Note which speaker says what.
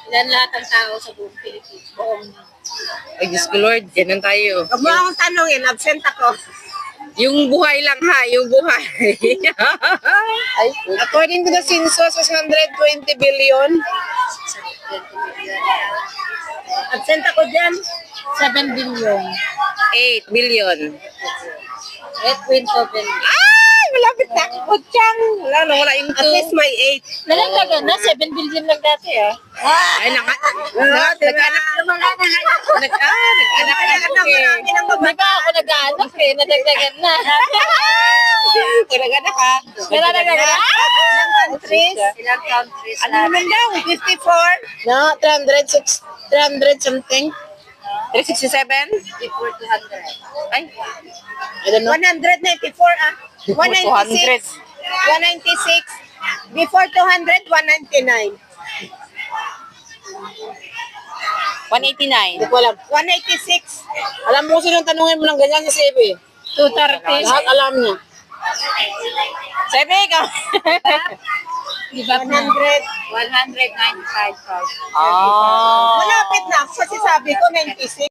Speaker 1: Ilan lahat ang tao sa buong Pilipinas?
Speaker 2: Ay, Diyos ko Lord, ganun tayo.
Speaker 1: Huwag mo akong tanongin, absent ako.
Speaker 2: Yung buhay lang ha, yung buhay.
Speaker 1: Ay,
Speaker 2: According to the census, 120 billion.
Speaker 1: 20 billion. Absent ako dyan. 7 billion.
Speaker 2: 8 billion.
Speaker 1: 8.2 billion.
Speaker 2: Ay, malapit na ako, Chang. Wala na, wala yung
Speaker 1: At least may 8. Nalagdagan na, 7 billion lang dati ah.
Speaker 2: Ay, nag-anak
Speaker 1: Wala na nga.
Speaker 2: nag-anak eh.
Speaker 1: Di ba ako nag-aanak eh, nadagdagan na.
Speaker 2: Nag-anak ha.
Speaker 1: Nadagdagan na.
Speaker 2: Ilang countries?
Speaker 1: Ilang countries
Speaker 2: Ano naman daw? 54? No, 300 something. 367?
Speaker 1: Before 200.
Speaker 2: Ay, I don't know.
Speaker 1: 194 ah. 196. 196. Before 200, 199.
Speaker 2: 189.
Speaker 1: Hindi ko alam. 186.
Speaker 2: Alam mo sinong tanungin mo ng ganyan si Sebe?
Speaker 1: 230.
Speaker 2: Lahat alam niya. Sebe, ikaw.
Speaker 1: Di ba 100? 195,000.
Speaker 2: Ah.
Speaker 1: Malapit na. Kasi sabi ko 96.